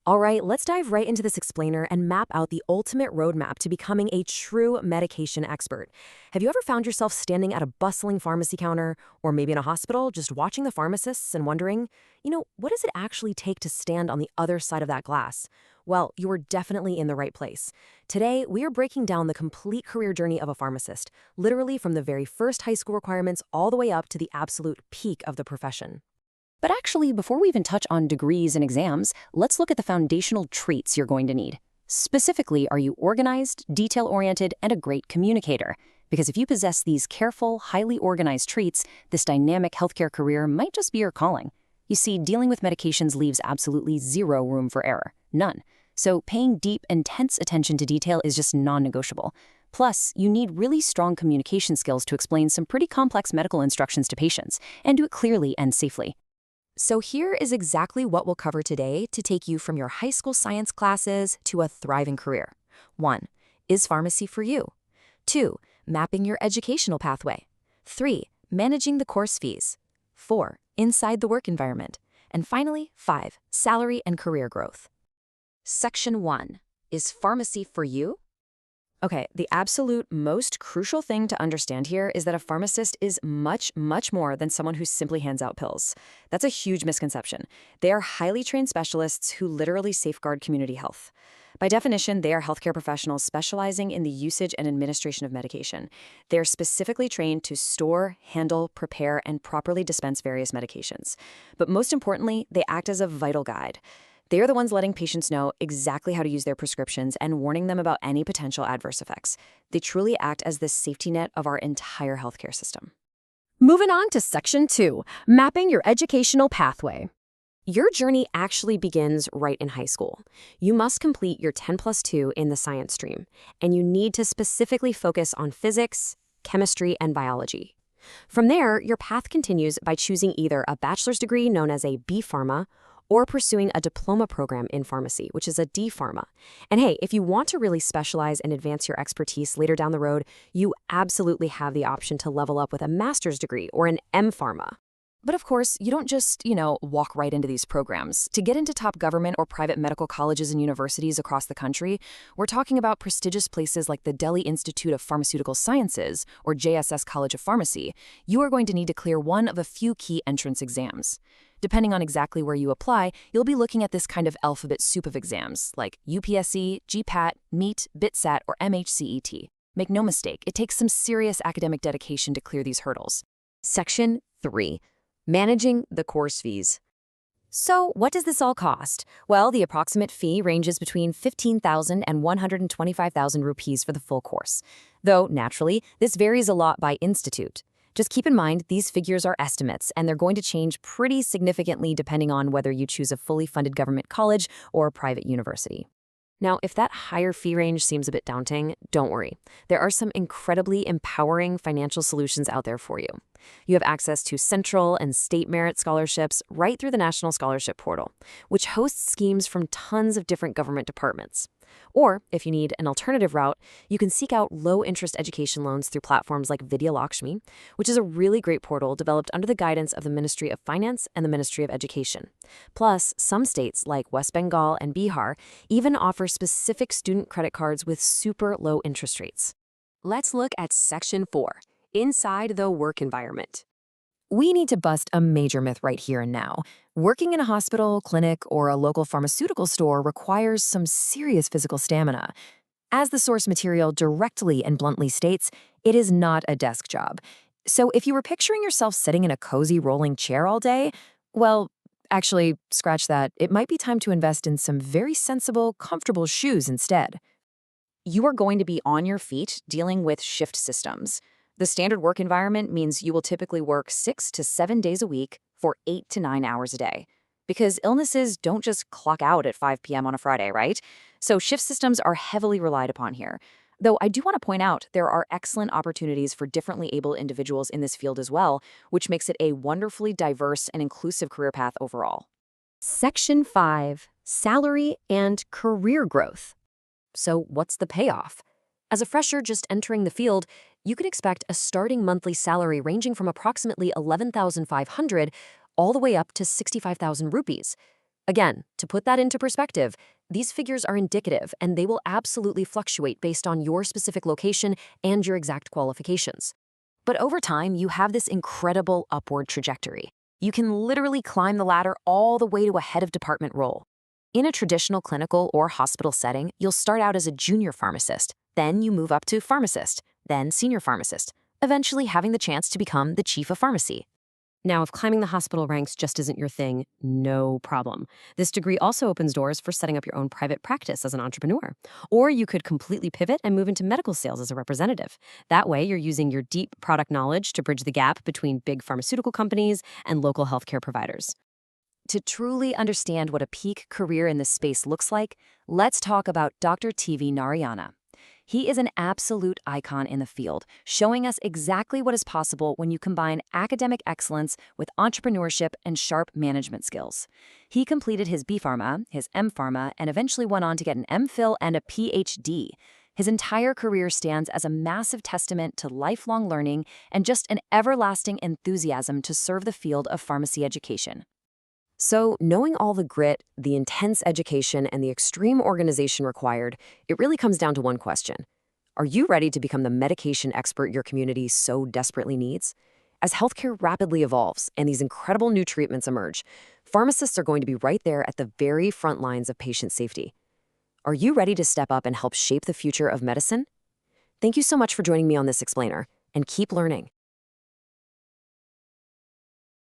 All right, let's dive right into this explainer and map out the ultimate roadmap to becoming a true medication expert. Have you ever found yourself standing at a bustling pharmacy counter, or maybe in a hospital, just watching the pharmacists and wondering, what does it actually take to stand on the other side of that glass? Well, you are definitely in the right place. Today, we are breaking down the complete career journey of a pharmacist, literally from the very first high school requirements all the way up to the absolute peak of the profession. But actually, before we even touch on degrees and exams, let's look at the foundational traits you're going to need. Specifically, are you organized, detail-oriented, and a great communicator? Because if you possess these careful, highly organized traits, this dynamic healthcare career might just be your calling. You see, dealing with medications leaves absolutely zero room for error. None. So paying deep, intense attention to detail is just non-negotiable. Plus, you need really strong communication skills to explain some pretty complex medical instructions to patients, and do it clearly and safely. So here is exactly what we'll cover today to take you from your high school science classes to a thriving career. 1. Is pharmacy for you? 2. Mapping your educational pathway. 3. Managing the course fees. 4. Inside the work environment. And finally, 5. Salary and career growth. Section 1. Is pharmacy for you? Okay, the absolute most crucial thing to understand here is that a pharmacist is much, much more than someone who simply hands out pills. That's a huge misconception. They are highly trained specialists who literally safeguard community health. By definition, they are healthcare professionals specializing in the usage and administration of medication. They are specifically trained to store, handle, prepare, and properly dispense various medications. But most importantly, they act as a vital guide. They are the ones letting patients know exactly how to use their prescriptions and warning them about any potential adverse effects. They truly act as the safety net of our entire healthcare system. Moving on to Section 2, Mapping Your Educational Pathway. Your journey actually begins right in high school. You must complete your 10+2 in the science stream, and you need to specifically focus on physics, chemistry, and biology. From there, your path continues by choosing either a bachelor's degree known as a B Pharma or pursuing a diploma program in pharmacy, which is a D Pharma. And hey, if you want to really specialize and advance your expertise later down the road, you absolutely have the option to level up with a master's degree or an M Pharma. But of course, you don't just, walk right into these programs. To get into top government or private medical colleges and universities across the country, we're talking about prestigious places like the Delhi Institute of Pharmaceutical Sciences, or JSS College of Pharmacy. You are going to need to clear one of a few key entrance exams. Depending on exactly where you apply, you'll be looking at this kind of alphabet soup of exams, like UPSC, GPAT, MEET, BITSAT, or MHCET. Make no mistake, it takes some serious academic dedication to clear these hurdles. Section 3. Managing the course fees. So, what does this all cost? Well, the approximate fee ranges between 15,000 and 125,000 rupees for the full course. Though, naturally, this varies a lot by institute. Just keep in mind, these figures are estimates, and they're going to change pretty significantly depending on whether you choose a fully funded government college or a private university. Now, if that higher fee range seems a bit daunting, don't worry. There are some incredibly empowering financial solutions out there for you. You have access to central and state merit scholarships right through the National Scholarship Portal, which hosts schemes from tons of different government departments. Or, if you need an alternative route, you can seek out low-interest education loans through platforms like Vidya Lakshmi, which is a really great portal developed under the guidance of the Ministry of Finance and the Ministry of Education. Plus, some states like West Bengal and Bihar even offer specific student credit cards with super low interest rates. Let's look at Section 4, Inside the Work Environment. We need to bust a major myth right here and now. Working in a hospital, clinic, or a local pharmaceutical store requires some serious physical stamina. As the source material directly and bluntly states, it is not a desk job. So if you were picturing yourself sitting in a cozy rolling chair all day, well, actually, scratch that. It might be time to invest in some very sensible, comfortable shoes instead. You are going to be on your feet dealing with shift systems. The standard work environment means you will typically work 6 to 7 days a week for 8 to 9 hours a day. Because illnesses don't just clock out at 5 p.m. on a Friday, right? So shift systems are heavily relied upon here. Though I do want to point out there are excellent opportunities for differently able individuals in this field as well, which makes it a wonderfully diverse and inclusive career path overall. Section 5. Salary and career growth. So what's the payoff? As a fresher just entering the field, you could expect a starting monthly salary ranging from approximately 11,500 all the way up to 65,000 rupees. Again, to put that into perspective, these figures are indicative and they will absolutely fluctuate based on your specific location and your exact qualifications. But over time, you have this incredible upward trajectory. You can literally climb the ladder all the way to a head of department role. In a traditional clinical or hospital setting, you'll start out as a junior pharmacist, then you move up to pharmacist, then senior pharmacist, eventually having the chance to become the chief of pharmacy. Now, if climbing the hospital ranks just isn't your thing, no problem. This degree also opens doors for setting up your own private practice as an entrepreneur. Or you could completely pivot and move into medical sales as a representative. That way, you're using your deep product knowledge to bridge the gap between big pharmaceutical companies and local healthcare providers. To truly understand what a peak career in this space looks like, let's talk about Dr. TV Narayana. He is an absolute icon in the field, showing us exactly what is possible when you combine academic excellence with entrepreneurship and sharp management skills. He completed his B.Pharma, his M.Pharma, and eventually went on to get an M.Phil and a Ph.D. His entire career stands as a massive testament to lifelong learning and just an everlasting enthusiasm to serve the field of pharmacy education. So, knowing all the grit, the intense education, and the extreme organization required, it really comes down to one question. Are you ready to become the medication expert your community so desperately needs? As healthcare rapidly evolves and these incredible new treatments emerge, pharmacists are going to be right there at the very front lines of patient safety. Are you ready to step up and help shape the future of medicine? Thank you so much for joining me on this explainer, and keep learning.